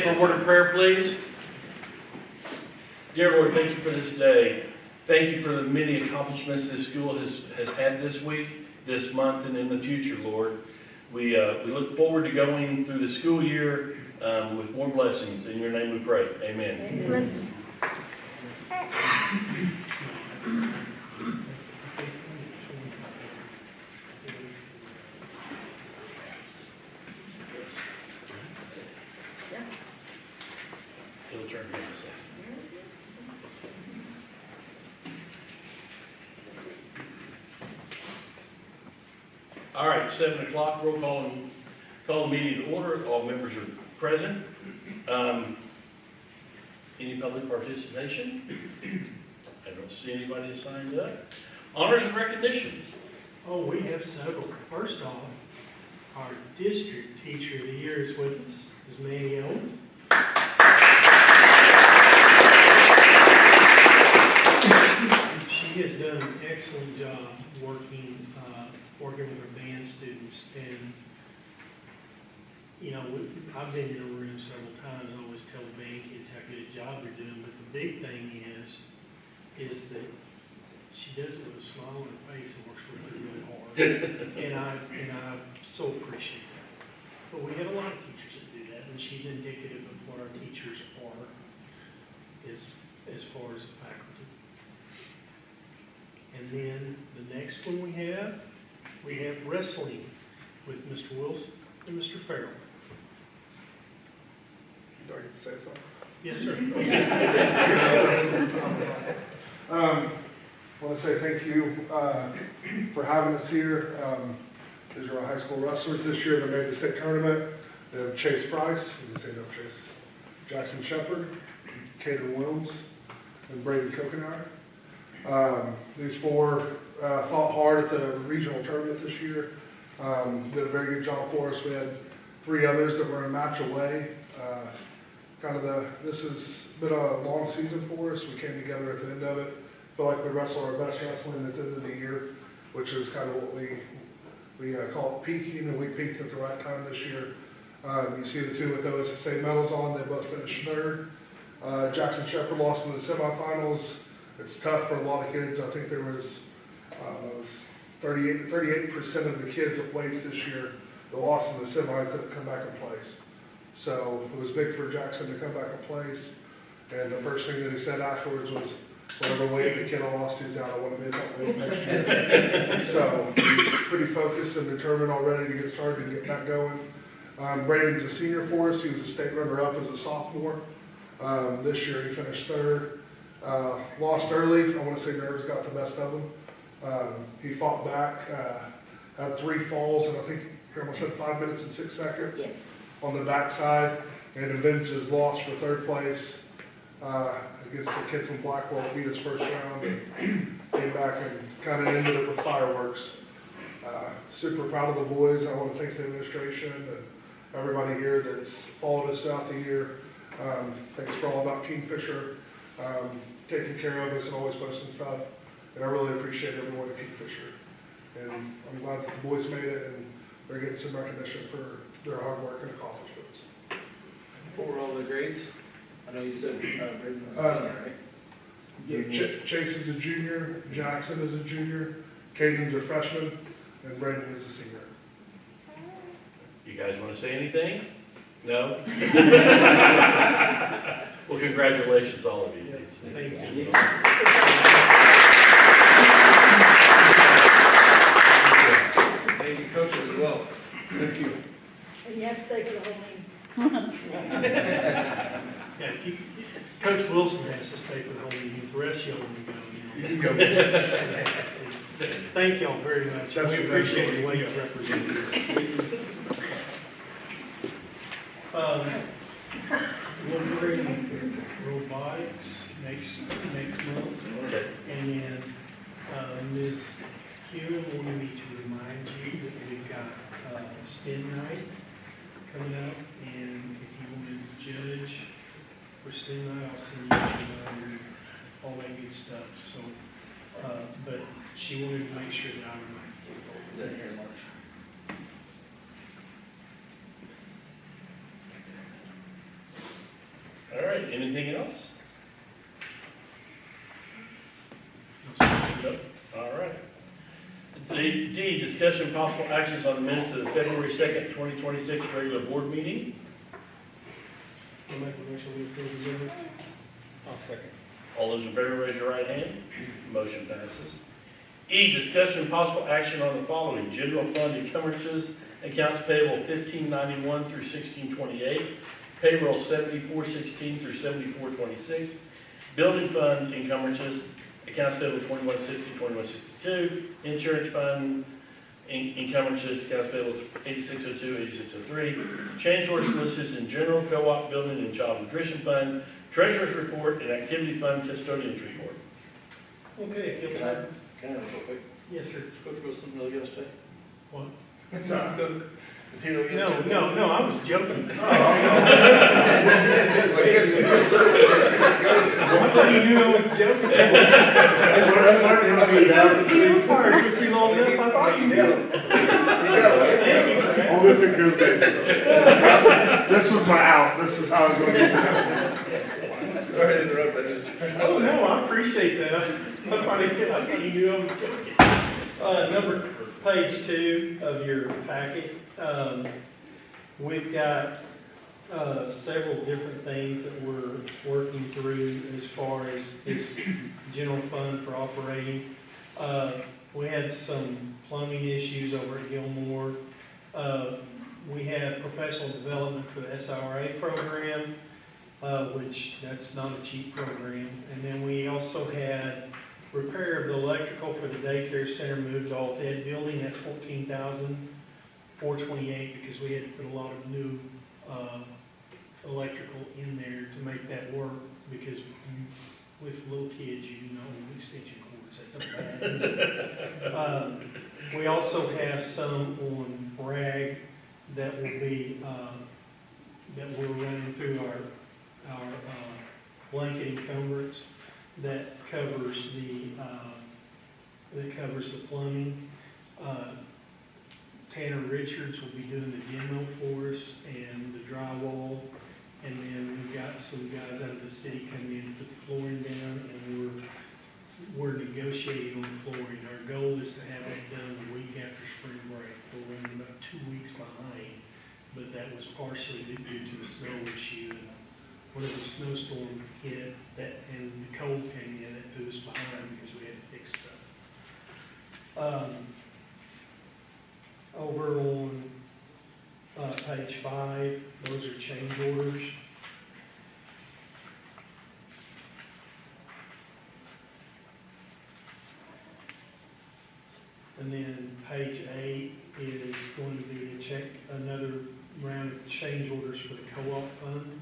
For a word of prayer, please. Dear Lord, thank you for this day. Thank you for the many accomplishments this school has had this week, this month, and in the future, Lord. We look forward to going through the school year with more blessings. In your name we pray. Amen. Amen. It'll turn to me in a second. All right, 7 o'clock, we'll call the meeting to order. All members are present. Any public participation? I don't see anybody signed up. Honors and recognitions. Oh, we have several. First off, our district teacher of the year is with us, is Manny Owens. She has done an excellent job working with her band students. And, you know, I've been in the room several times and always tell the band kids how good a job they're doing. But the big thing is that she does it with a smile on her face and works really, really hard. and I so appreciate that. But we have a lot of teachers that do that, and she's indicative of what our teachers are as far as the faculty. And then the next one we have wrestling with Mr. Wilson and Mr. Farrell. Do I get to say something? Yes, sir. I want to say thank you for having us here. These are our high school wrestlers this year that made the state tournament. They have Chase Price, you can say no Chase, Jackson Shepard, Caden Williams, and Brady Coconut. These four fought hard at the regional tournament this year. Did a very good job for us. We had 3 others that were a match away. This has been a long season for us. We came together at the end of it. Feel like we wrestle our best wrestling at the end of the year, which is kind of what we call it peaking, and we peaked at the right time this year. You see the 2 with those same medals on. They both finished 3rd. Jackson Shepard lost in the semifinals. It's tough for a lot of kids. I think there was 38% of the kids at weights this year that lost in the semis didn't come back in place. So it was big for Jackson to come back in place. And the first thing that he said afterwards was, whatever weight the kid I lost is out, I want to be at that weight next year. So he's pretty focused and determined already to get started and get that going. Braden's a senior for us. He was a state runner-up as a sophomore. This year he finished 3rd. Lost early. I want to say nerves got the best of him. He fought back, had 3 falls, and I think he almost had 5 minutes and 6 seconds Yes. on the backside, and avenged his loss for 3rd place against the kid from Blackwell. Beat his first round and came back and kind of ended it with fireworks. Super proud of the boys. I want to thank the administration and everybody here that's followed us throughout the year. Thanks for all about Kingfisher, taking care of us and always posting stuff. And I really appreciate everyone at Kingfisher. And I'm glad that the boys made it and they're getting some recognition for their hard work and accomplishments. What were all the grades? I know you said Braden was a senior, right? Chase is a junior, Jackson is a junior, Caden's a freshman, and Brandon is a senior. You guys want to say anything? No? Well, congratulations, all of you. Thank you. Thank you, coaches, as well. Thank you. And you have to stay for the whole meeting. Yeah, Coach Wilson has to stay for the whole meeting. The rest of y'all need to go. You can go. Thank y'all very much. That's We what appreciate the way you yeah. represent us. We'll bring robotics next month. Okay. And then Ms. Hewitt wanted me to remind you that we've got STEM night coming up. And if you want to judge for STEM night, I'll send you all that good stuff. So, but she wanted to make sure that I remind you. Is that here in March? right, anything else? Nope. All right. D, discussion of possible actions on the minutes of the February 2nd, 2026 regular board meeting. I'll make a motion to approve the minutes. I'll second. All those in favor, raise your right hand. Motion passes. E, discussion of possible action on the following: general fund encumbrances, accounts payable 1591 through 1628, payroll 7416 through 7426, building fund encumbrances, accounts payable 2160, 2162, insurance fund encumbrances, accounts payable 8602, 8603, change order solicits in general co-op building and child nutrition fund, treasurer's report, and activity fund custodian report. Okay, if you'll Can I, turn. can I have a real quick? Yes, sir. Is Coach Wilson really gonna stay? What? It sounds good. Is he really No, I was joking. Oh, I thought you knew I was joking. You fired with me long enough, I thought you knew. Thank you. I'm gonna take care of that. This was my out, this is how I'm going to do it. Sorry to interrupt, I just. Oh, no, I appreciate that. I thought you knew I was joking. Page 2 of your packet, we've got several different things that we're working through as far as this general fund for operating. We had some plumbing issues over at Gilmore. We had professional development for the SRA program, which that's not a cheap program. And then we also had repair of the electrical for the daycare center moved to alt ed building. That's $14,428 because we had to put a lot of new electrical in there to make that work, because with little kids, you know, extension cords, that's a bad. We also have some on brag that will be, that we're running through our blanket encumbrance that covers the plumbing. Tanner Richards will be doing the demo for us and the drywall. And then we've got some guys out of the city coming in to put the flooring down, and we're negotiating on the flooring. Our goal is to have that done the week after spring break. We're running about 2 weeks behind, but that was partially due to the snow issue. Whenever the snowstorm hit, and the cold came in, it threw us behind because we had to fix stuff. Over on page 5, those are change orders. And then page 8 is going to be to check another round of change orders for the co-op fund.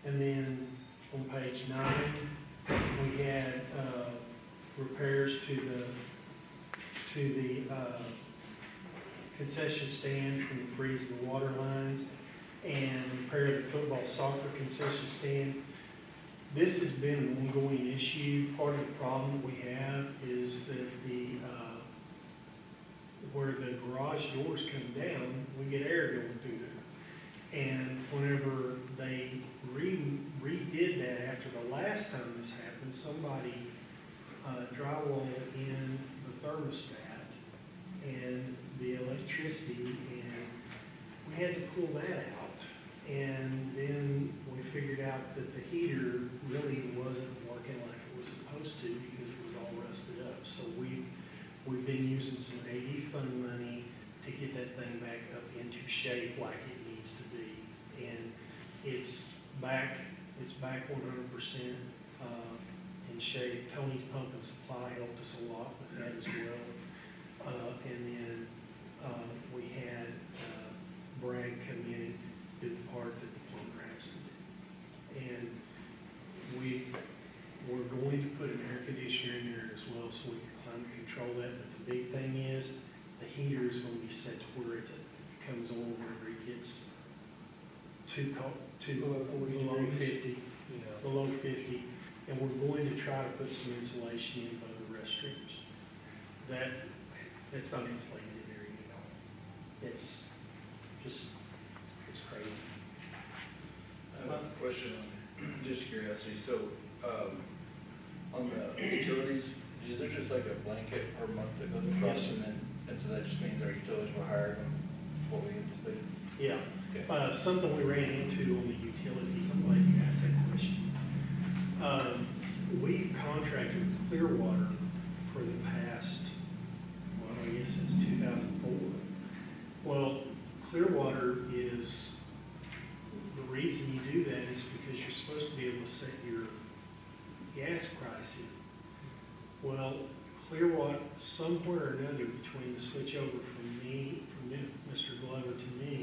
And then on page 9, we had repairs to the concession stand from the freeze of the water lines, and repair of the football soccer concession stand. This has been an ongoing issue. Part of the problem that we have is that where the garage doors come down, we get air going through there. And whenever they redid that after the last time this happened, somebody drywalled in the thermostat and the electricity, and we had to pull that out. And then we figured out that the heater really wasn't working like it was supposed to because it was all rusted up. So we've been using some AD fund money to get that thing back up into shape like it needs to be. And it's back 100% in shape. Tony's Pump and Supply helped us a lot with that as well. And then we had Bragg come in and do the part that the plumber has to do. And we're going to put an air conditioner in there as well so we can climate control that. But the big thing is the heater is going to be set to where it comes on whenever it gets too cold, below 50, below 50. And we're going to try to put some insulation in both the restrooms. It's not insulated in there, you know. It's crazy. curiosity, so, on the utilities, is there just like a blanket per month that goes across, Yes. and so that just means our utilities were higher than what we anticipated? Yeah, Okay. something we ran into on the utilities, I'm glad you asked that question. We've contracted with Clearwater for the past, well, I guess since 2004. Well, Clearwater is, the reason you do that is because you're supposed to be able to set your gas pricing. Well, Clearwater, somewhere or another between the switch over from me, from Mr. Glover to me,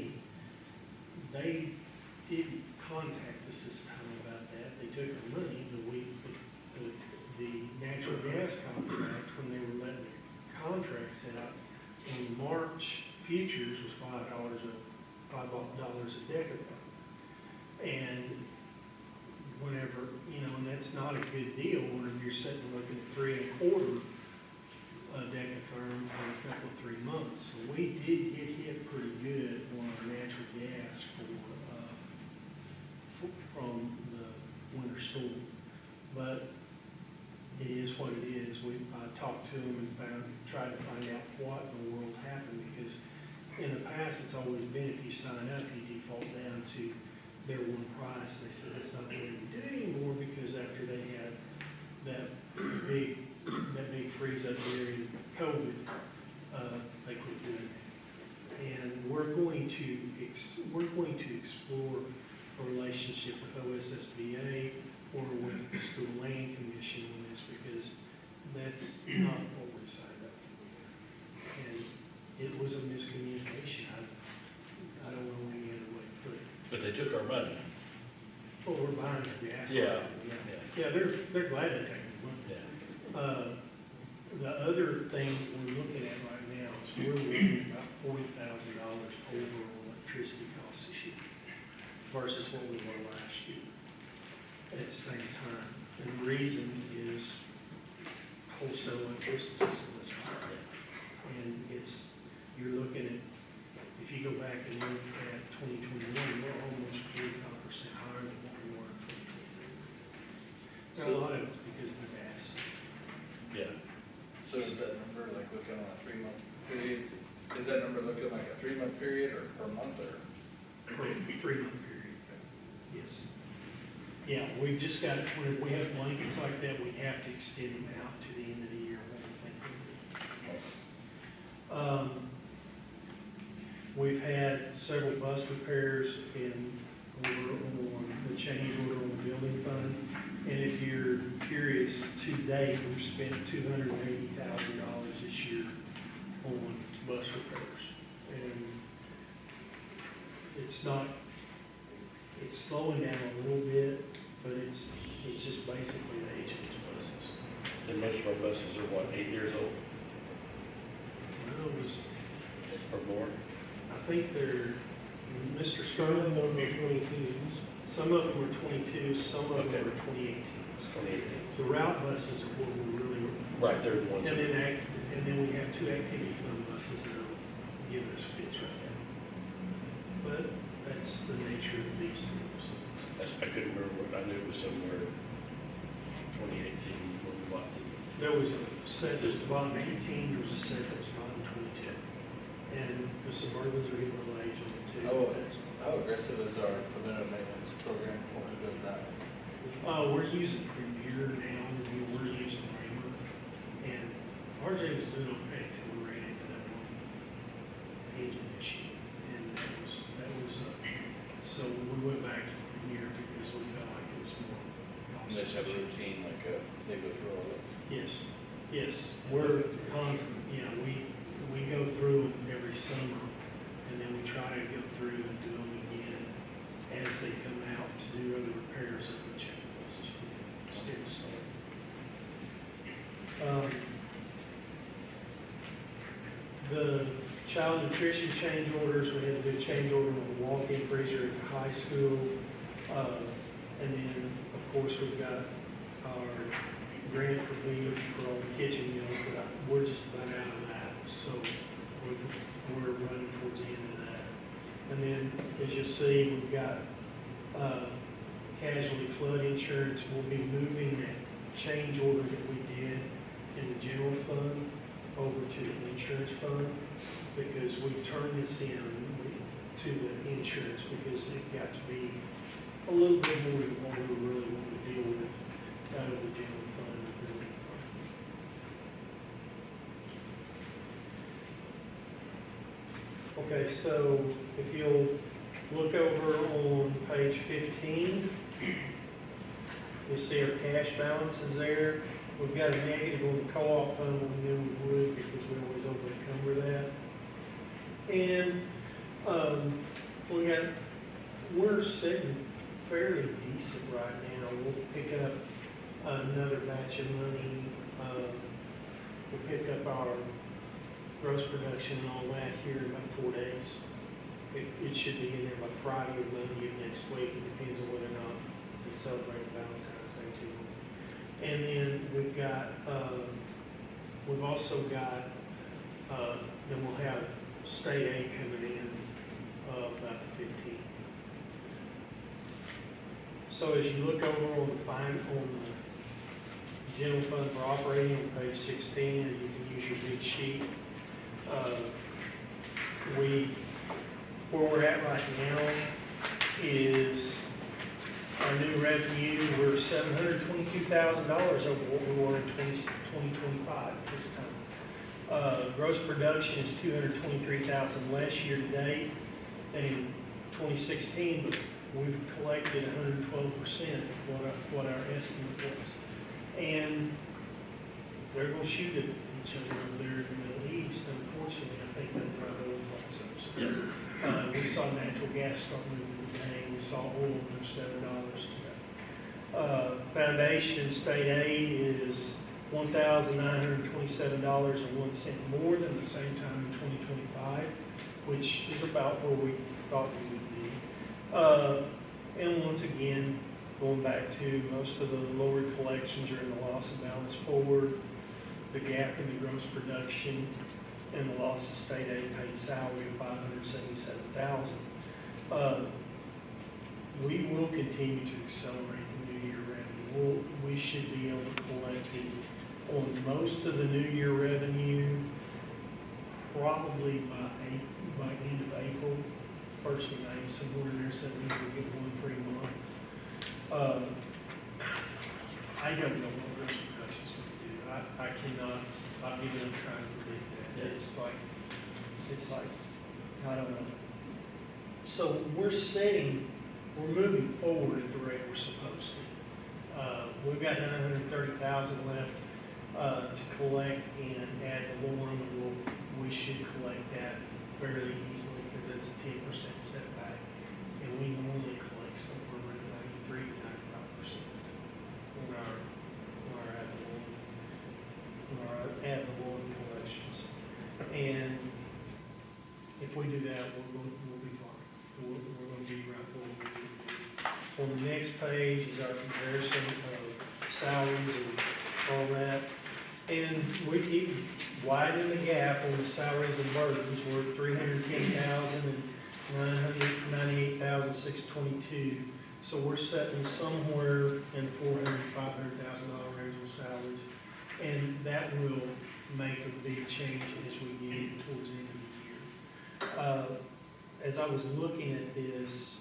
they didn't contact us this time about that. They took our money, the natural gas contract, when they were letting the contracts out, in March, futures was $5 a decatherm. And whenever, and that's not a good deal whenever you're sitting looking at 3 1/4 decatherm for a couple of 3 months. So we did get hit pretty good on our natural gas from the winter storm. But it is what it is. I talked to them and tried to find out what in the world happened, because in the past, it's always been, if you sign up, you default down to their one price. They said that's not the way we do it anymore, because after they had that big freeze up during COVID, they quit doing it. And we're going to explore a relationship with OSSBA or with the School Land Commission on this, because that's not what we signed up for. And it was a miscommunication. I don't know any other way to put it. But they took our money. Well, we're buying the gas. Yeah. Yeah, they're glad to take the money. Yeah. The other thing we're looking at right now is we're looking at about $40,000 over electricity costs this year versus what we were last year at the same time. And the reason is wholesale electricity is so much higher. And you're looking at, if you go back and look at 2021, we're almost 45% higher than what we were in 2023. Now, a lot of it's because of the gas. Yeah. So is that number like looking on a 3-month period? Is that number looking like a 3-month period or per month or? For a 3-month period, yes. Yeah, we've just got, when we have blankets like that, we have to extend them out to the end of the year. We've had several bus repairs and we're on the change order on the building fund. And if you're curious, to date, we've spent $280,000 this year on bus repairs. And it's slowing down a little bit, but it's just basically the age of these buses. And most of our buses are what, 8 years old Well, it was, or more? I think they're, Mr. Sterling, those were 22s. Some of them were 22s, some of them Okay. were 2018s. 2018. The route buses are what we're really, Right, they're the ones. and then we have 2 activity fund buses that are giving us fits right now. But that's the nature of these things. I couldn't remember what, I knew it was somewhere 2018 when we bought it. There was a set that was bought in 18, there was a set that was bought in 22. And the Suburbans are getting a little age on it too. How aggressive is our preventive maintenance program? What does that? We're using Premier now, we're using Raymer. And RJ was doing okay until we ran into that one engine issue. And so we went back to Premier because we felt like it was more. And they just have a routine, like they go through all that? Yes, we're constant, we go through them every summer, and then we try to go through and do them again as they come out to do other repairs that we check buses for state start. The child nutrition change orders, we had to do a change order on the walk-in freezer at the high school. And then, of course, we've got our grant for beef for all the kitchen meals, but we're just about out of that. So we're running towards the end of that. And then, as you'll see, we've got casualty flood insurance, we'll be moving that change order that we did in the general fund over to the insurance fund, because we turned this in to the insurance, because it got to be a little bit more than what we really want to deal with out of the general fund. Okay, so if you'll look over on page 15, you'll see our cash balances there. We've got a negative on the co-op fund, but we knew we would because we always over-encumber that. And we're sitting fairly decent right now. We'll pick up another batch of money. We'll pick up our gross production and all that here in about 4 days. It should be in there by Friday or Monday of next week. It depends on whether or not we celebrate Valentine's Day too. And then we've also got, then we'll have state aid coming in about the 15th. So as you look over on the general fund for operating on page 16, and you can use your big sheet. Where we're at right now is our new revenue. We're $722,000 over what we were in 2025 this time. Gross production is $223,000 less year to date than in 2016, but we've collected 112% of what our estimate was. And if they're going to shoot at each other over there in the Middle East, unfortunately, I think they'll drive oil prices up. We saw natural gas start moving today. We saw oil move $7 today. Foundation state aid is $1,927.01 more than the same time in 2025, which is about where we thought we would be. And once again, going back to most of the lower collections are in the loss of balance forward, the gap in the gross production, and the loss of state aid paid salary of $577,000. We will continue to accelerate the new year revenue. We should be able to collect it on most of the new year revenue probably by end of April, 1st of May, somewhere in there, so we will get one free month. I don't know what gross production is going to do. I cannot, I've given up trying to predict that. It's like, I don't know. So we're moving forward at the rate we're supposed to. We've got $930,000 left to collect and ad valorem, and we should collect that fairly easily because it's a 10% setback, and we normally collect somewhere around 93 to 95% on our ad valorem collections. And if we do that, we'll be fine. We're going to be right where we need to be. On the next page is our comparison of salaries and all that. And we keep widening the gap on the salaries and burdens. We're at $310,000 and $998,622. So we're setting somewhere in the $400,000 to $500,000 range on salaries. And that will make a big change as we get towards the end of the year. As I was looking at this,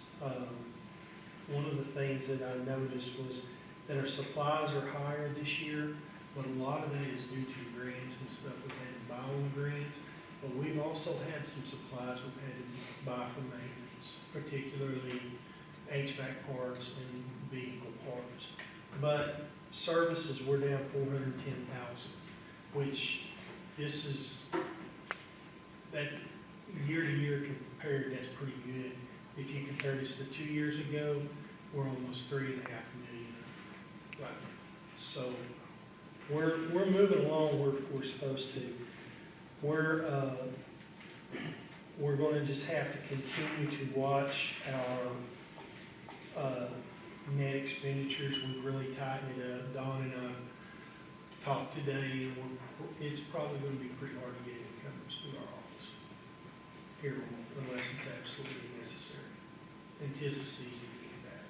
one of the things that I noticed was that our supplies are higher this year, but a lot of that is due to grants and stuff we've had to buy on grants. But we've also had some supplies we've had to buy for maintenance, particularly HVAC parts and vehicle parts. But services, we're down $410,000, which this is, that year to year compared, that's pretty good. If you compare this to 2 years ago, we're almost $3.5 million right now. So we're moving along where we're supposed to. We're going to just have to continue to watch our net expenditures. We've really tightened it up. Dawn and I talked today, and it's probably going to be pretty hard to get incomes through our office here unless it's absolutely necessary. And 'tis the season to get that.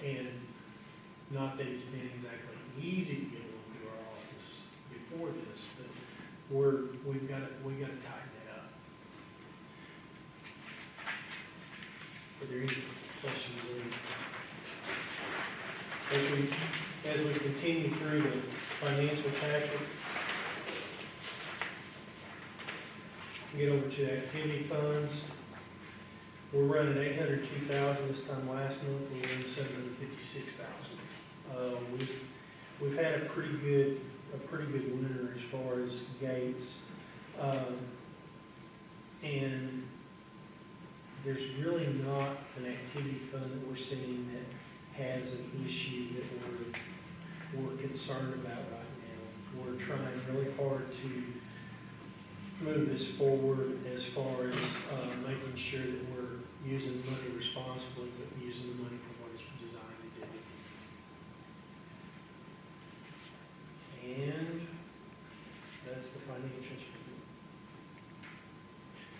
And not that it's been exactly easy to get one through our office before this, but we've got to tighten it up. Are there any questions? As we continue through the financial packet, get over to activity funds. We're running $802,000 this time last month. We ran $756,000. We've had a pretty good winter as far as gates, and there's really not an activity fund that we're seeing that has an issue that we're concerned about right now. We're trying really hard to move this forward as far as making sure that we're using money responsibly, but using the money for what it's designed to do. And that's the financials.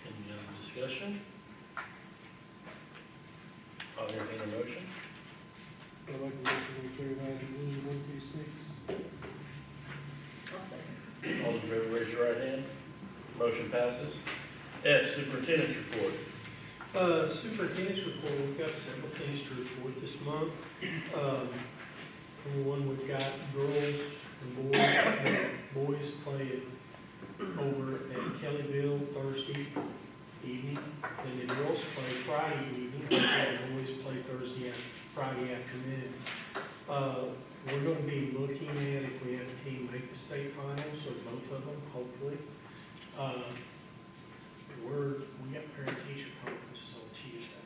Any other discussion? I'll entertain a motion. I'd like to motion to carry item E 1 through 6. I'll second. All in favor, raise your right hand. Motion passes. F, superintendent's report. Superintendent's report, we've got several things to report this month. Number one, we've got girls and boys playing over at Kellyville Thursday evening, and the girls play Friday evening, and the boys play Friday afternoon. We're going to be looking at if we have a team make the state finals, or both of them, hopefully. We got parent-teacher conferences on Tuesday,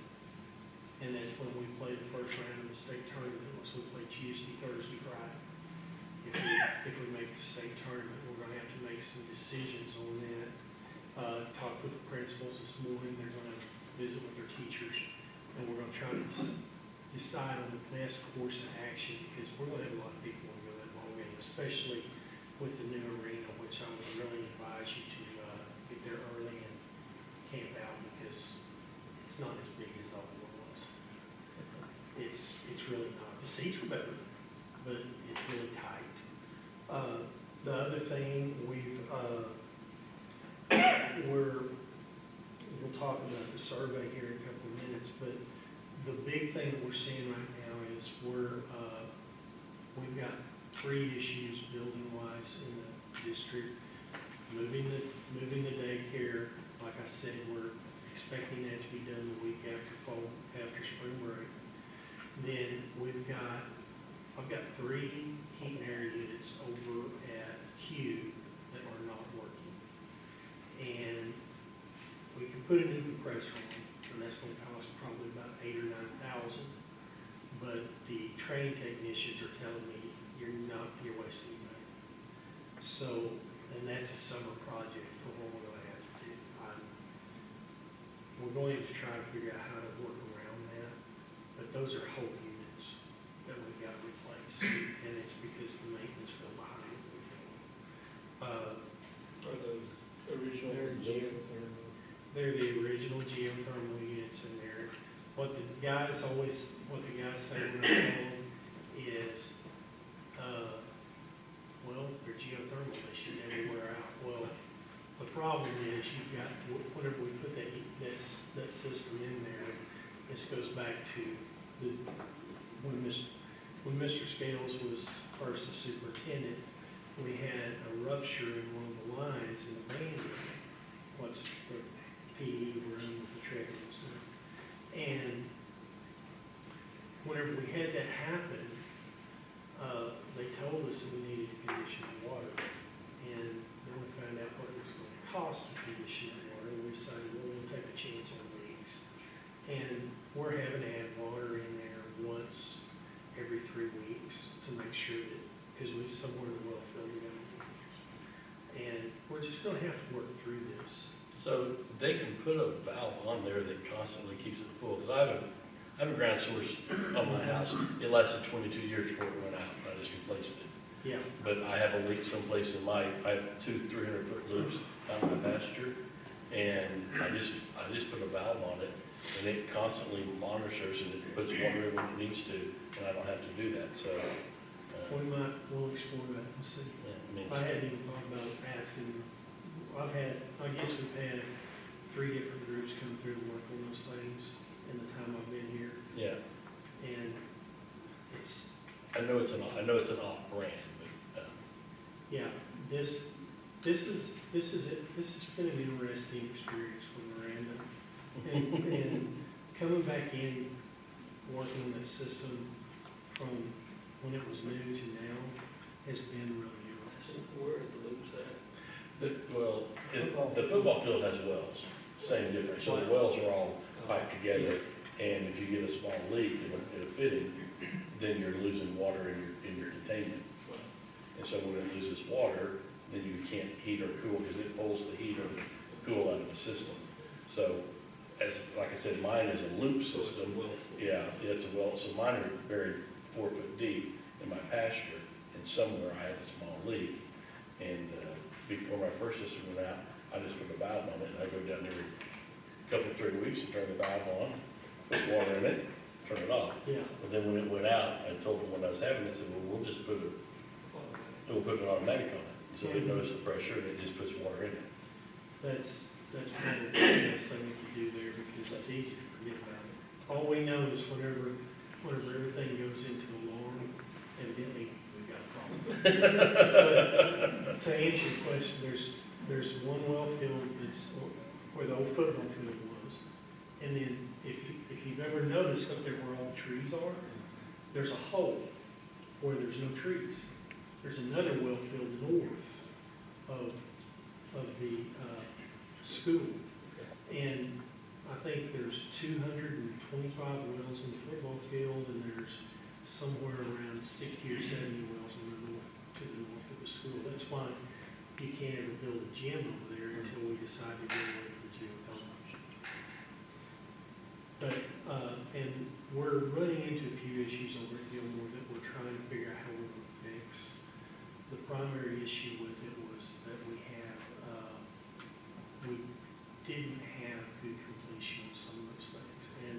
and that's when we play the first round of the state tournament. So we play Tuesday, Thursday, Friday. If we make the state tournament, we're going to have to make some decisions on that. Talked with the principals this morning. They're going to visit with their teachers, and we're going to try to decide on the best course of action, because we're going to have a lot of people want to go to that ball game, especially with the new arena, which I would really advise you to get there early and camp out, because it's not as big as all it was. It's really not. The seats are better, but it's really tight. The other thing we'll talk about the survey here in a couple of minutes, but the big thing that we're seeing right now is we've got 3 issues building-wise in the district. Moving the daycare, like I said, we're expecting that to be done the week after spring break. Then I've got 3 heat and air units over at Q that are not working. And we can put a new compressor on, and that's going to cost probably about $8,000 or $9,000. But the training technicians are telling me you're wasting money. So, and that's a summer project for what we're going to have to do. We're going to try to figure out how to work around that, but those are whole units that we've got to replace, and it's because the maintenance fell behind. Are those original geothermal? They're the original geothermal units in there. What the guys say when I call them is, well, they're geothermal, they should never wear out. Well, the problem is you've got, whenever we put that system in there, this goes back to when Mr. Scales was first the superintendent, we had a rupture in one of the lines in the band room. What's the PE room with the treadmills? And whenever we had that happen, they told us that we needed to condition the water. And then we found out what it was going to cost to condition the water, and we decided, well, we'll take a chance on leaks. And we're having to add water in there once every 3 weeks to make sure that, because we somewhere in the well field we got leaks. And we're just going to have to work through this. So they can put a valve on there that constantly keeps it full, because I have a ground source on my house. It lasted 22 years before it went out. I just replaced it. Yeah. But I have a leak someplace I have 2 300-foot loops out in my pasture, and I just put a valve on it, and and it constantly monitors and it puts water in when it needs to, and I don't have to do that, so. We'll explore that and see. Yeah, I mean, I hadn't even thought about asking, I guess we've had 3 different groups come through and work on those things in the time I've been here, yeah, and it's, I know it's an off-brand, but, yeah, this is been an interesting experience for Miranda. And coming back in, working on that system from when it was new to now has been really interesting. Where are the loops at? the football field has wells, same difference. So the wells are all piped together, and if you get a small leak in a fitting, then you're losing water in your containment. And so when it loses water, then you can't heat or cool, because it pulls the heat or the cool out of the system. So, like I said, mine is a loop system. Yeah, it's a well, so mine are buried 4 foot deep in my pasture, and somewhere I had a small leak. And before my first system went out, I just put a valve on it, and I go down every couple, 3 weeks and turn the valve on, put water in it, turn it off. Yeah, But then when it went out, I told them when I was having it, I said, well, we'll just put an automatic on it. So it knows the pressure, and it just puts water in it. that's probably the best thing we can do there, because it's easy to forget about it. All we know is whenever everything goes into alarm, evidently we've got a problem. But to answer your question, there's one well field that's where the old football field was. And then if you've ever noticed up there where all the trees are, there's a hole where there's no trees. There's another well field north of the school. And I think there's 225 wells in the football field, and there's somewhere around 60 or 70 wells to the north of the school. That's why you can't ever build a gym over there until we decide to go away from the geothermal. But, and we're running into a few issues over at Gilmore that we're trying to figure out how we're going to fix. The primary issue with it was that we didn't have good completion on some of those things. And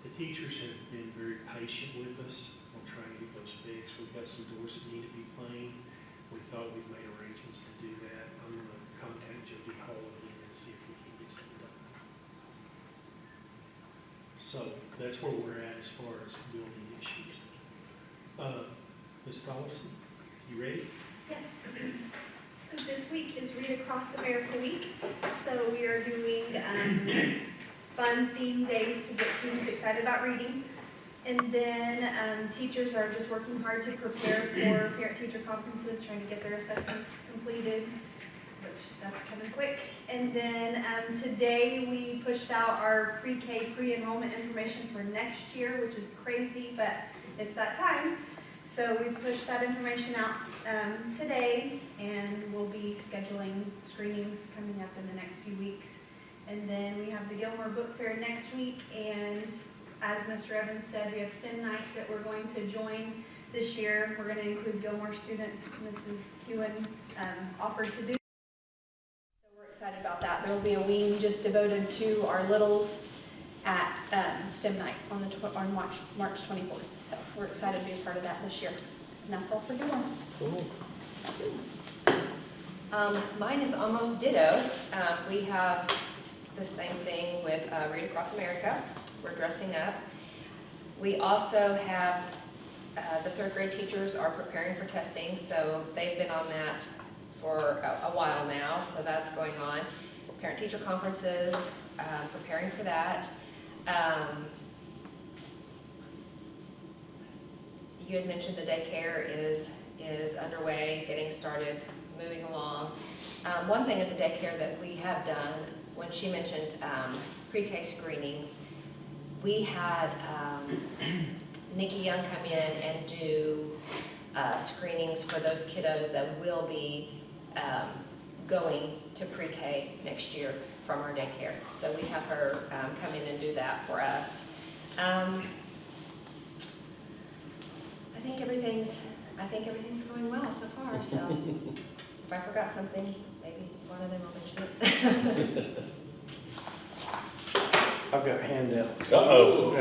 the teachers have been very patient with us on trying to get those fixed. We've got some doors that need to be planed. We thought we'd made arrangements to do that. I'm going to contact Jody Hall again and see if we can get something done. So that's where we're at as far as building issues. Ms. Collison, you ready? Yes. So this week is Read Across America Week. So we are doing fun themed days to get students excited about reading. And then teachers are just working hard to prepare for parent-teacher conferences, trying to get their assessments completed, which that's coming quick. And then today we pushed out our pre-K pre-enrollment information for next year, which is crazy, but it's that time. So we pushed that information out today, and we'll be scheduling screenings coming up in the next few weeks. And then we have the Gilmore Book Fair next week, and as Mr. Evans said, we have STEM night that we're going to join this year. We're going to include Gilmore students. Mrs. Hewen offered to do. So we're excited about that. There will be a wing just devoted to our littles at STEM night on March 24th. So we're excited to be a part of that this year. And that's all for Gilmore. Cool. Mine is almost ditto. We have the same thing with Read Across America. We're dressing up. We also have the 3rd grade teachers are preparing for testing, so they've been on that for a while now, so that's going on. Parent-teacher conferences, preparing for that. You had mentioned the daycare is underway, getting started, moving along. One thing at the daycare that we have done, when she mentioned pre-K screenings, we had Nikki Young come in and do screenings for those kiddos that will be going to pre-K next year from our daycare. So we have her come in and do that for us. I think everything's going well so far. So if I forgot something, maybe one of them will mention it. I've got handouts. Uh-oh.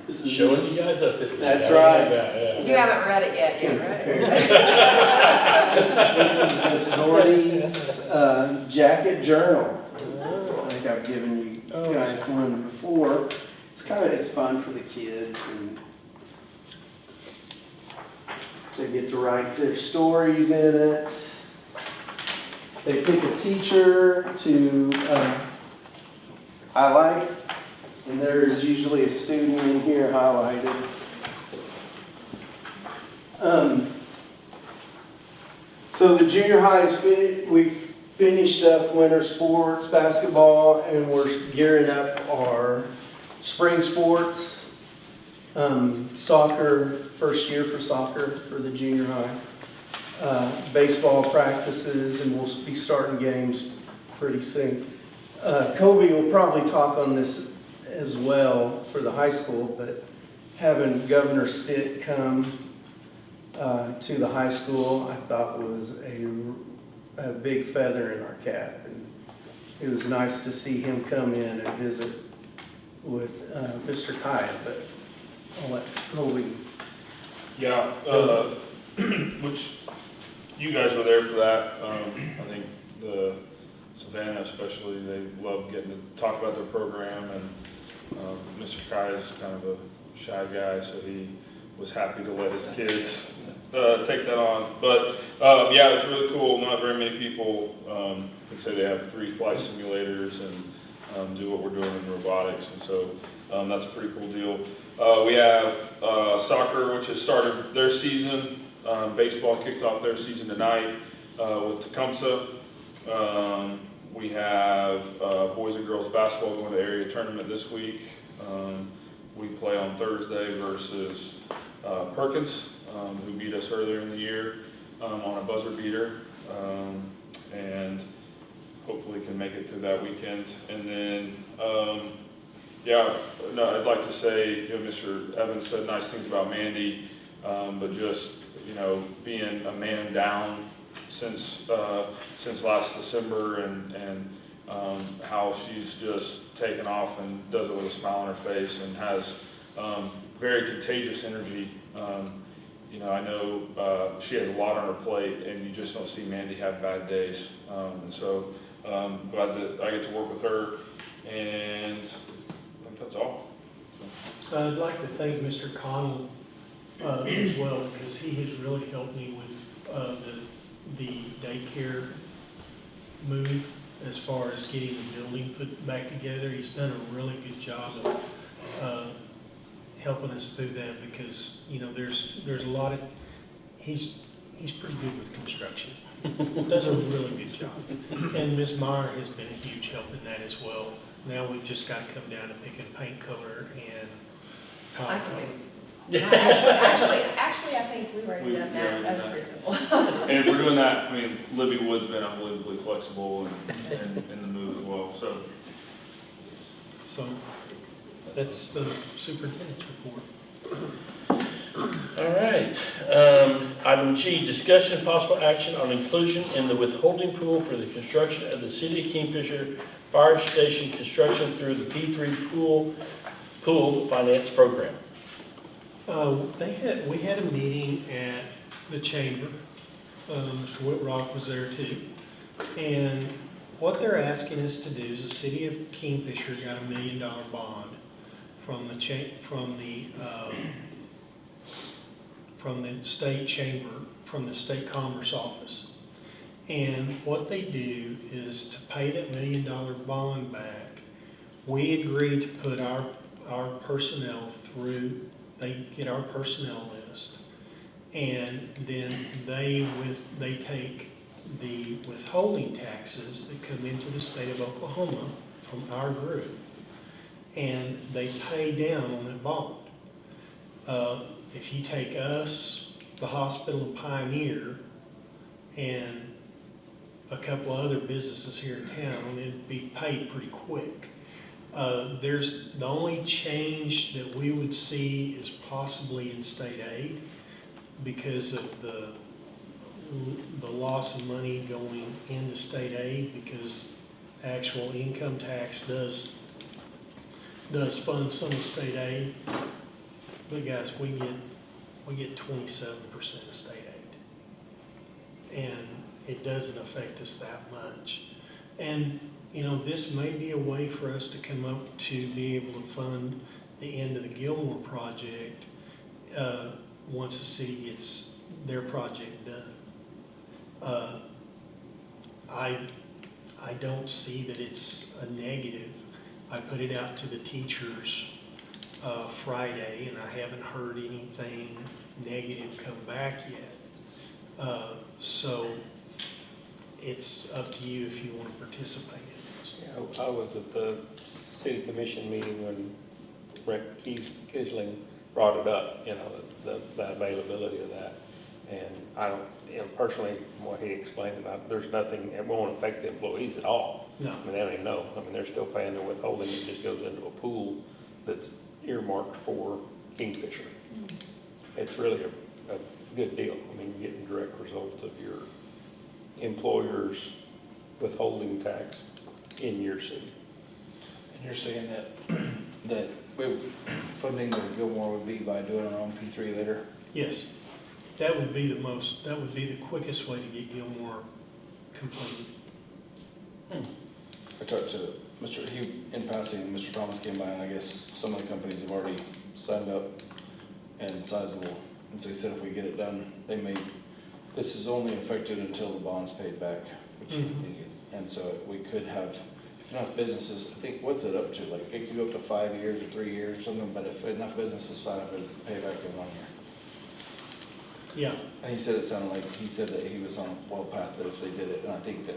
This is Showing you guys up. That's right. Yeah. You haven't read it yet, This is Miss Doherty's jacket journal. I think I've given you guys one before. It's fun for the kids, and they get to write their stories in it. They pick a teacher to highlight, and there's usually a student in here highlighted. So the junior high is we've finished up winter sports, basketball, and we're gearing up our spring sports. Soccer, first year for soccer for the junior high. Baseball practices, and we'll be starting games pretty soon. Kobe will probably talk on this as well for the high school, but having Governor Stitt come to the high school, I thought was a big feather in our cap. And it was nice to see him come in and visit with Mr. Kaya, but I'll let Kobe. Yeah, which you guys were there for that. I think the Savannah especially, they love getting to talk about their program, and Mr. Kai is kind of a shy guy, so he was happy to let his kids take that on. But yeah, it was really cool. Not very many people, they say they have 3 flight simulators and do what we're doing in robotics, and so that's a pretty cool deal. We have soccer, which has started their season. Baseball kicked off their season tonight with Tecumseh. We have boys and girls basketball going to the area tournament this week. We play on Thursday versus Perkins, who beat us earlier in the year on a buzzer beater, and hopefully can make it through that weekend. And then, yeah, no, I'd like to say, Mr. Evans said nice things about Mandy, but just, being a man down since last December, and how she's just taken off and does it with a smile on her face and has very contagious energy. I know she has a lot on her plate, and you just don't see Mandy have bad days. And so glad that I get to work with her, and I think that's all. So. I'd like to thank Mr. Connell as well, because he has really helped me with the daycare move as far as getting the building put back together. He's done a really good job of helping us through that, because there's a lot of he's pretty good with construction. Does a really good job. And Ms. Meyer has been a huge help in that as well. Now we've just got to come down and pick a paint color and top I coat. Actually, I think we've already done that. That's reasonable. And if we're doing that, Libby Wood's been unbelievably flexible and in the move as well. So that's the superintendent's report. All right. Item G, discussion and possible action on inclusion in the withholding pool for the construction of the City of Kingfisher Fire Station construction through the P3 pool finance program. We had a meeting at the chamber. Mr. Whitrock was there too. And what they're asking us to do is the City of Kingfisher got $1 million bond from the state chamber, from the state commerce office. And what they do is to pay that $1 million bond back, we agree to put our personnel through. They get our personnel list, and then they take the withholding taxes that come into the state of Oklahoma from our group, and they pay down on that bond. If you take us, the hospital and Pioneer, and a couple of other businesses here in town, it'd be paid pretty quick. There's the only change that we would see is possibly in state aid, because of the loss of money going into state aid, because actual income tax does fund some of state aid. But guys, we get 27% of state aid. And it doesn't affect us that much. And, you know, this may be a way for us to come up to be able to fund the end of the Gilmore project once the city gets their project done. I don't see that it's a negative. I put it out to the teachers Friday, and I haven't heard anything negative come back yet. So it's up to you if you want to participate in this. Yeah, I was at the city commission meeting when Rick Kisling brought it up, you know, the availability of that. And I don't, you know, personally, from what he explained about it, there's nothing, it won't affect the employees at all. No. I mean, they don't even know. I mean, they're still paying their withholding. It just goes into a pool that's earmarked for Kingfisher. It's really a good deal. I mean, you're getting direct results of your employer's withholding tax in your city. And you're saying that funding of Gilmore would be by doing our own P3 later? Yes, that would be the quickest way to get Gilmore completed. I talked to in passing, Mr. Thomas came by, and I guess some of the companies have already signed up and sizable. And so he said if we get it done, this is only affected until the bond's paid back, which and so we could have enough businesses, I think, what's it up to? Like, it could go up to 5 years or 3 years or something, but if enough businesses sign up, it'd pay back in 1 year. Yeah, And he said it sounded like, he said that he was on a well path that if they did it, and I think that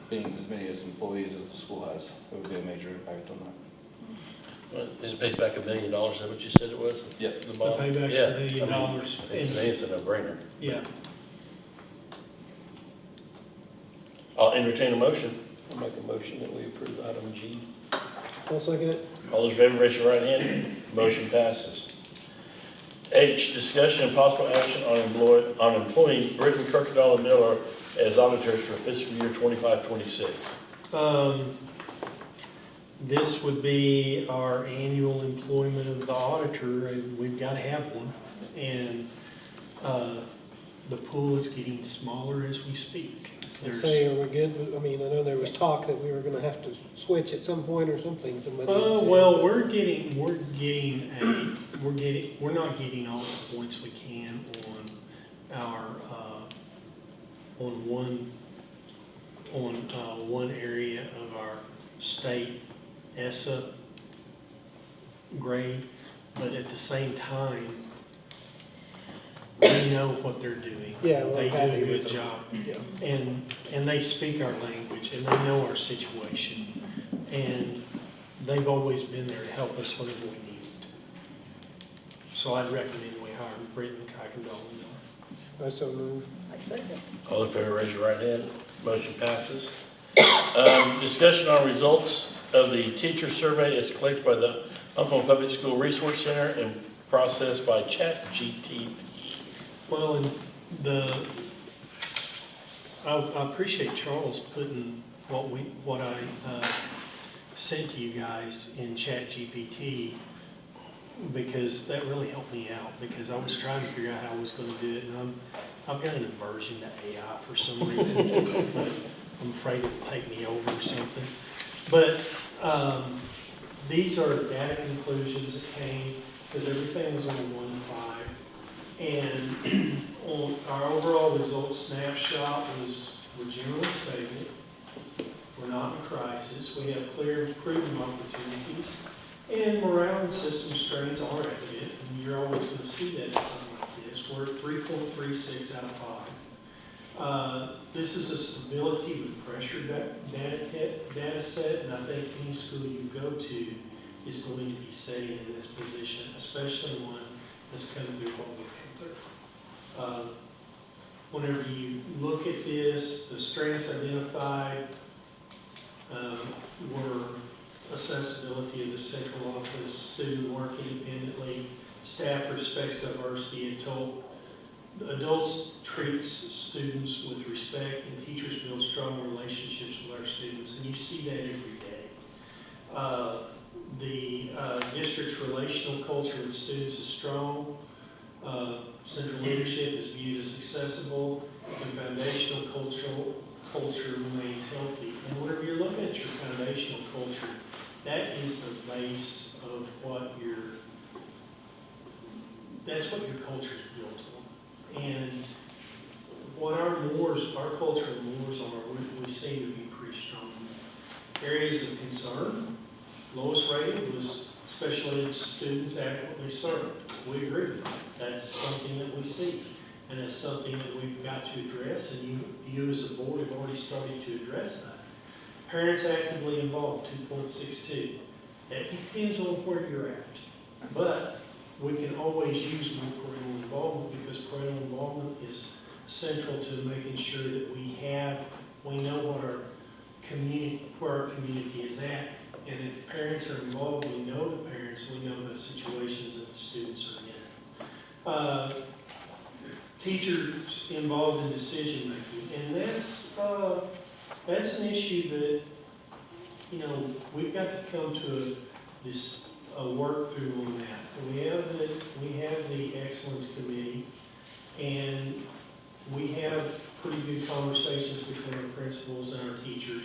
being as many as employees as the school has, it would be a major impact on that. Well, it pays back $1 million, is that what you said it was? Yep. The the bond? payback's Yeah. $1 million. I mean, it's a no-brainer. Yeah, I'll entertain a motion. I'll make a motion that we approve item G. I'll second it. All those in favor, raise your right hand. Motion passes. H, discussion and possible action on employing Britton, Kirkendall, and Miller as auditors for fiscal year 25-26. this would be our annual employment of the auditor, and we've got to have one. And the pool is getting smaller as we speak. There's- Say, are we good? I mean, I know there was talk that we were gonna have to switch at some point or something, somebody had said. Well, we're not getting all the points we can on our, on one area of our state ESSA grade, but at the same time, we know what they're doing. Yeah, we're They do happy a with good them. job. Yeah. And they speak our language, and they know our situation, and they've always been there to help us whenever we need it. So I'd recommend we hire Britton, Kirkendall, and Miller. I so move. I second it. All in favor, raise your right hand. Motion passes. Discussion on results of the teacher survey as collected by the Oklahoma Public School Resource Center and processed by ChatGPT. Well, and I appreciate Charles putting what I sent to you guys in ChatGPT, because that really helped me out, because I was trying to figure out how I was going to do it, and I've got an aversion to AI for some reason, but I'm afraid it'll take me over or something. But these are data conclusions that came, because everything was on 1.5. And on our overall results snapshot we're generally stable. We're not in crisis. We have clear improvement opportunities. And morale and system strains are evident, and you're always going to see that in something like this. We're at 3.36 out of 5. This is a stability with pressure data set, and I think any school you go to is going to be setting in this position, especially one that's come through what we've come through. Whenever you look at this, the strengths identified were accessibility of the central office, student work independently, staff respects diversity, and Adults treats students with respect, and teachers build strong relationships with our students, and you see that every day. The district's relational culture with students is strong. Central leadership is viewed as accessible. The foundational culture remains healthy. And whenever you're looking at your foundational culture, that is the base of that's what your culture is built on. And what our cultural mores are, we seem to be pretty strong. Areas of concern, lowest rated was special ed students adequately served. We agree with that. That's something that we see. And it's something that we've got to address, and you as a board have already started to address that. Parents actively involved, 2.62. That depends on where you're at. But we can always use more parental involvement, because parental involvement is central to making sure that we know what where our community is at. And if parents are involved, we know the parents, we know the situations that the students are in. Teachers involved in decision making, and that's an issue that, we've got to come to a work through on that. We have the excellence committee, and we have pretty good conversations between our principals and our teachers.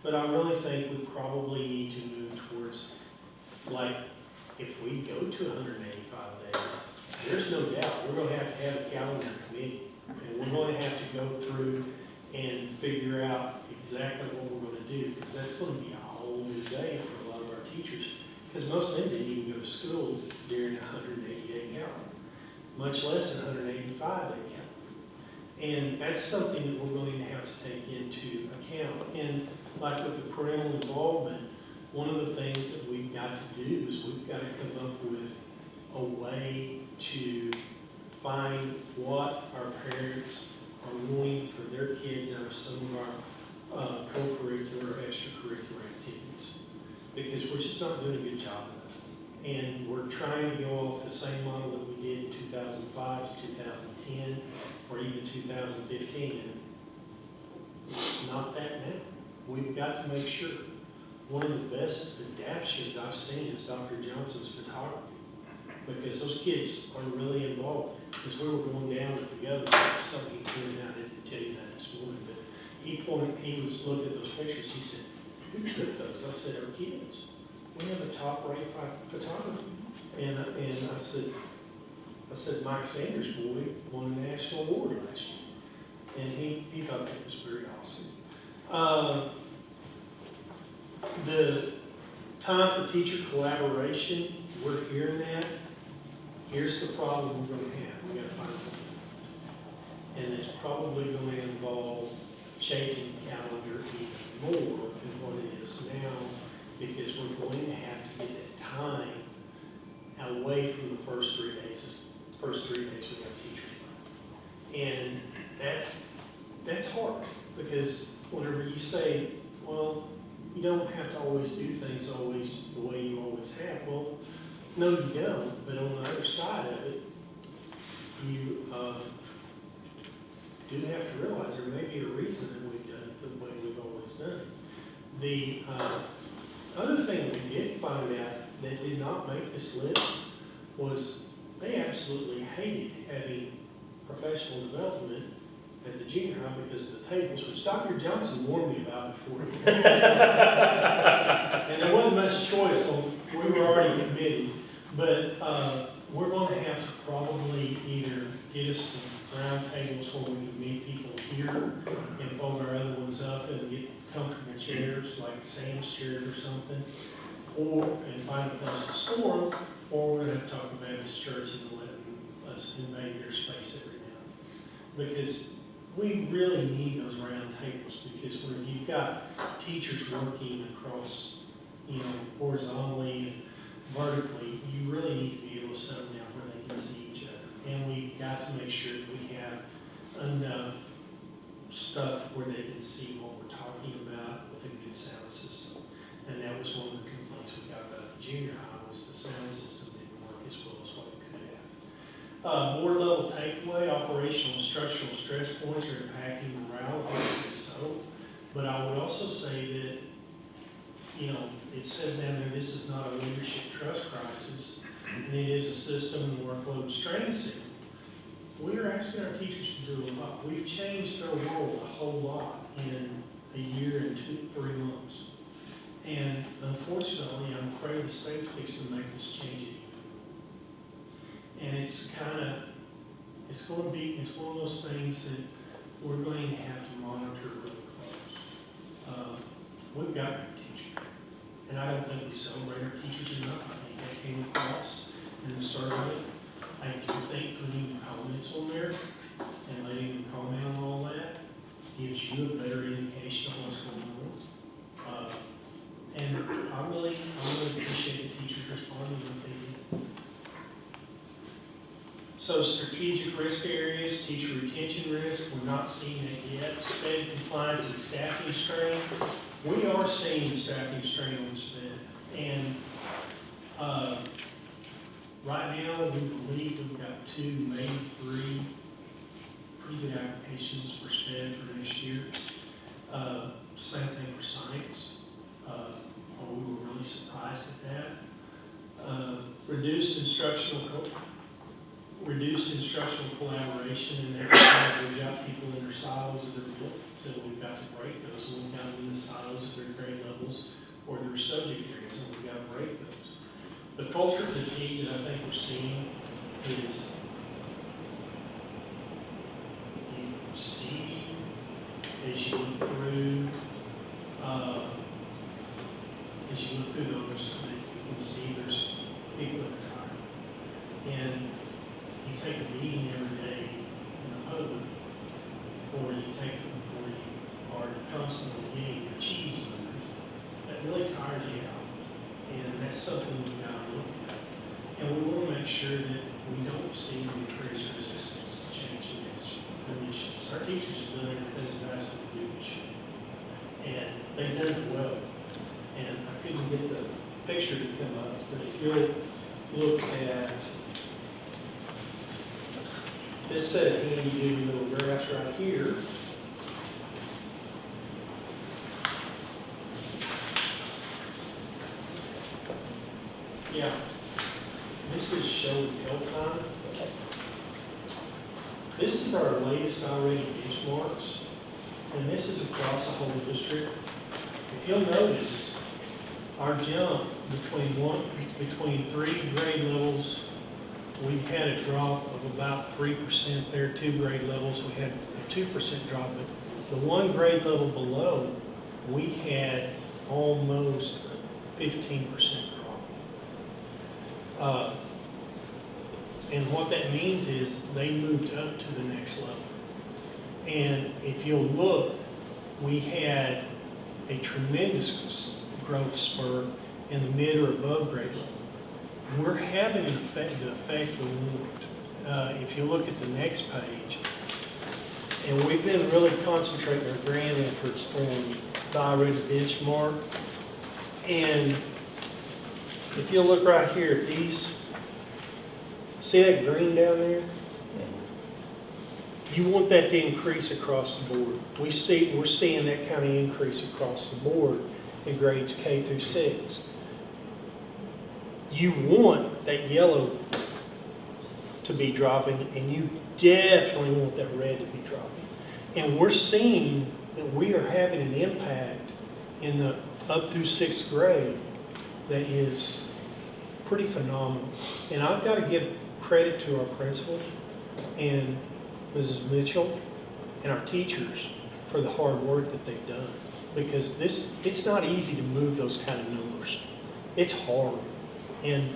But I really think we probably need to move towards, like, if we go to 185 days, there's no doubt we're going to have a calendar committee. And we're going to have to go through and figure out exactly what we're going to do, because that's going to be a whole new day for a lot of our teachers. Because most of them didn't even go to school during a 180-day calendar, much less a 185-day calendar. And that's something that we're going to have to take into account. And like with the parental involvement, one of the things that we've got to do is we've got to come up with a way to find what our parents are wanting for their kids out of some of our co-curricular or extracurricular activities, because we're just not doing a good job of it. And we're trying to go off the same model that we did in 2005 to 2010 or even 2015, and it's not that now. We've got to make sure. One of the best adaptions I've seen is Dr. Johnson's photography, because those kids are really involved. Because we were going down with the governor, something he pointed out, I didn't tell you that this morning, but he was looking at those pictures, he said, who took those? I said, our kids. We have a top-rated photographer. And I said, Mike Sanders' boy won a national award last year. And he thought that was very awesome. The time for teacher collaboration, we're hearing that. Here's the problem we're going to have. We've got to find one. And it's probably going to involve changing the calendar even more than what it is now, because we're going to have to get that time away from the first 3 days. First 3 days we have teachers' month. And that's hard, because whenever you say, well, you don't have to always do things always the way you always have. Well, no, you don't. But on the other side of it, you do have to realize there may be a reason that we've done it the way we've always done it. The other thing we did find out that did not make this list was they absolutely hated having professional development at the junior high because of the tables, which Dr. Johnson warned me about before. And there wasn't much choice, we were already committed. But we're going to have to probably either get us some round tables where we can meet people here and fold our other ones up and get comfortable chairs like Sam's chairs or something, and find a place to store them, or we're going to have to talk to Baptist Church and let us invade their space every now and then. Because we really need those round tables, because when you've got teachers working across, horizontally and vertically, you really need to be able to set them down where they can see each other. And we've got to make sure that we have enough stuff where they can see what we're talking about with a good sound system. And that was one of the complaints we got about the junior high, was the sound system didn't work as well as what it could have. Board level takeaway, operational structural stress points are impacting morale, obviously so. But I would also say that, you know, it says down there, this is not a leadership trust crisis, and it is a system and workload strain signal. We are asking our teachers to do a lot. We've changed their role a whole lot in a year and 3 months. And unfortunately, I'm afraid the state's fixing to make this change again. And it's one of those things that we're going to have to monitor really close. We've got good teachers, and I don't think we celebrate our teachers enough. I think that came across in the survey. I do think putting comments on there and letting them comment on all that gives you a better indication of what's going on. And I really appreciate the teachers responding to what they did. So strategic risk areas, teacher retention risk, we're not seeing it yet. SPED compliance and staffing strain. We are seeing staffing strain on SPED. And right now, we believe we've got 2, maybe 3 pretty good applications for SPED for next year. Same thing for science. We were really surprised at that. Reduced instructional collaboration, and exercise. We've got people in their silos of their book, so we've got to break those. We've got them in the silos of their grade levels or their subject areas, and we've got to break those. The culture fatigue that I think we're seeing is you see as you look through those, that you can see there's people that are tired. And you take a meeting every day in the public, or you are constantly getting your cheese moved, that really tires you out. And that's something we've got to look at. And we want to make sure that we don't see increased resistance to changing these conditions. Our teachers have done everything they've asked them to do this year. And they've done it well. And I couldn't get the picture to come up, but if you'll look at this set of handy-duty little graphs right here, yeah, this is showing help time. This is our latest already benchmarks, and this is across the whole district. If you'll notice, our jump between 3 grade levels, we had a drop of about 3% there. 2 grade levels, we had a 2% drop. But the 1 grade level below, we had almost a 15% drop. And what that means is they moved up to the next level. And if you'll look, we had a tremendous growth spur in the mid or above grade level. We're having the effect we want. If you look at the next page, and we've been really concentrating our grant efforts on the I-rated benchmark. And if you look right here at these, see that green down there? You want that to increase across the board. We're seeing that kind of increase across the board in grades K through 6. You want that yellow to be dropping, and you definitely want that red to be dropping. And we're seeing that we are having an impact in the up through 6th grade that is pretty phenomenal. And I've got to give credit to our principals and Mrs. Mitchell and our teachers for the hard work that they've done. Because it's not easy to move those kind of numbers. It's hard. And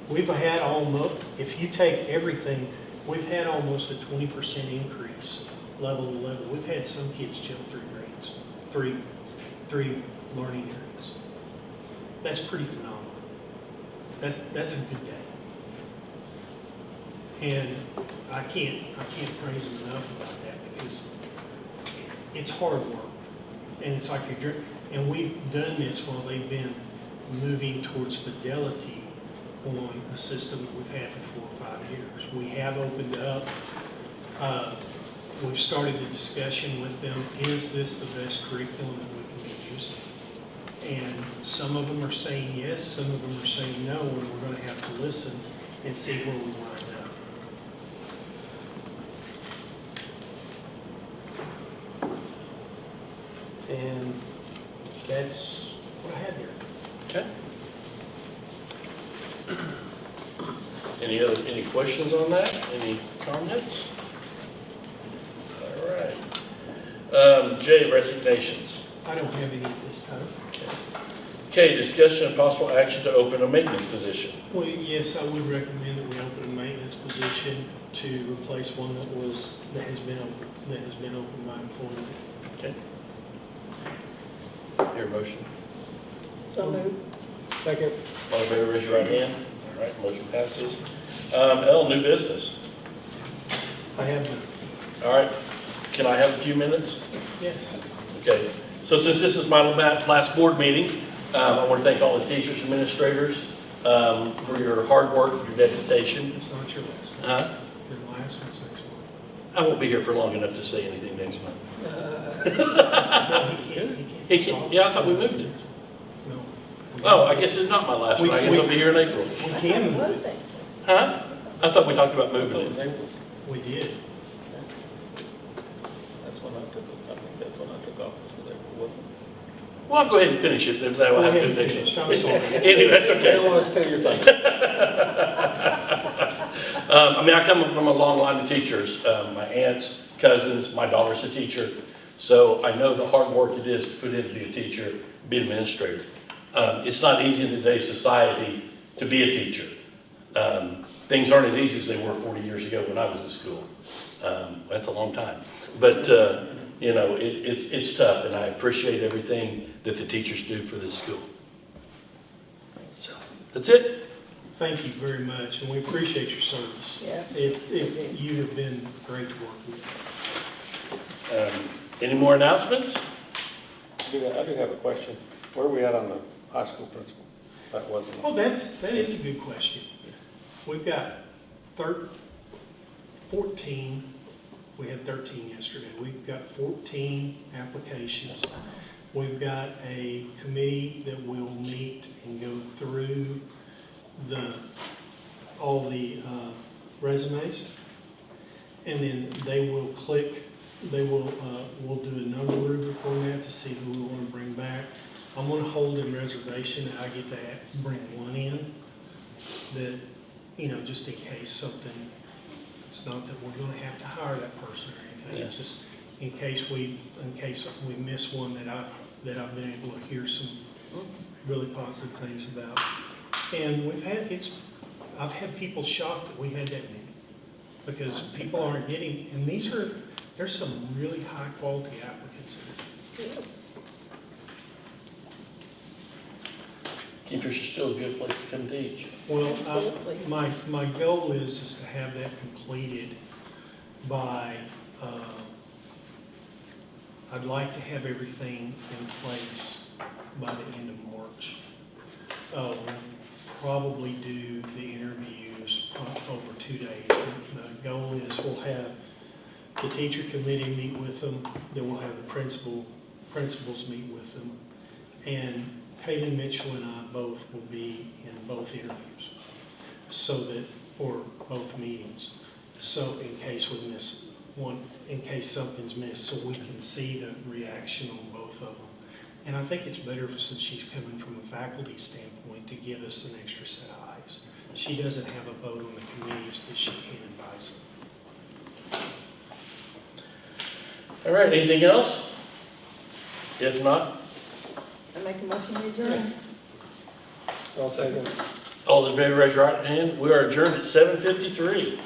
we've had almost, if you take everything, we've had almost a 20% increase level to level. We've had some kids jump 3 grades, three learning areas. That's pretty phenomenal. That's a good day. And I can't praise them enough about that, because it's hard work. And it's like and we've done this while they've been moving towards fidelity on a system that we've had for 4 or 5 years. We have opened up, we've started the discussion with them, is this the best curriculum that we can be using? And some of them are saying yes, some of them are saying no, and we're going to have to listen and see where we wind up. And that's what I had there. Okay. Any questions on that? Any comments? All right. J, resignations. I don't have any at this time. Okay, discussion and possible action to open a maintenance position. Well, yes, I would recommend that we open a maintenance position to replace one that has been open by employment. Okay. Your motion. So moved. Second. All in favor, raise your right hand. All right, motion passes. L, new business. I have none. All right, can I have a few minutes? Yes. Okay, so since this is my last board meeting, I want to thank all the teachers, administrators, for your hard work, your dedication. It's not your last one. Uh-huh. Your last one's next month. I won't be here for long enough to say anything next month. No, He can't, yeah, I thought we moved it. No. Oh, I guess it's not my last one, I guess I'll be here in April. We can move it. Huh? I thought we talked about moving it. We did. That's when I took office with everyone. Well, I'll go ahead and finish it, then that will Go have to ahead do and next finish. one. I'm sorry. Anyway, that's I don't okay. want to tell your thing. I mean, I come from a long line of teachers, my aunts, cousins, my daughter's a teacher, so I know the hard work it is to put in to be a teacher, be an administrator. It's not easy in today's society to be a teacher. Things aren't as easy as they were 40 years ago when I was in school. That's a long time. But, you know, it's tough, and I appreciate everything that the teachers do for this school. So, that's it. Thank you very much, and we appreciate your service. Yes. You have been great to work with. Any more announcements? I do have a question. Where are we at on the high school principal? That wasn't. Oh, that is a good question. We've got 14, we had 13 yesterday. We've got 14 applications. We've got a committee that will meet and go through all the resumes. And then they will we'll do a number rubric on that to see who we want to bring back. I'm going to hold in reservation that I get to bring one in that, you know, just in case something, it's not that we're going to have to hire that person or anything. Yeah. It's just in case we miss one that I've been able to hear some really positive things about. And I've had people shocked that we had that many because people aren't getting, and there's some really high quality applicants in it. Kingfisher's still a good place to come teach. Well, Absolutely. my goal is to have that completed by, I'd like to have everything in place by the end of March. We'll probably do the interviews over 2 days. The goal is we'll have the teacher committee meet with them, then we'll have the principals meet with them, and Haley Mitchell and I both will be in both interviews, or both meetings. So in case we miss one, in case something's missed, so we can see the reaction on both of them. And I think it's better since she's coming from a faculty standpoint to give us an extra set of eyes. She doesn't have a vote on the committees, but she can advise them. All right, anything else? If not, I make a motion to adjourn. I'll second. all in favor, raise your right hand. We are adjourned at 7:53.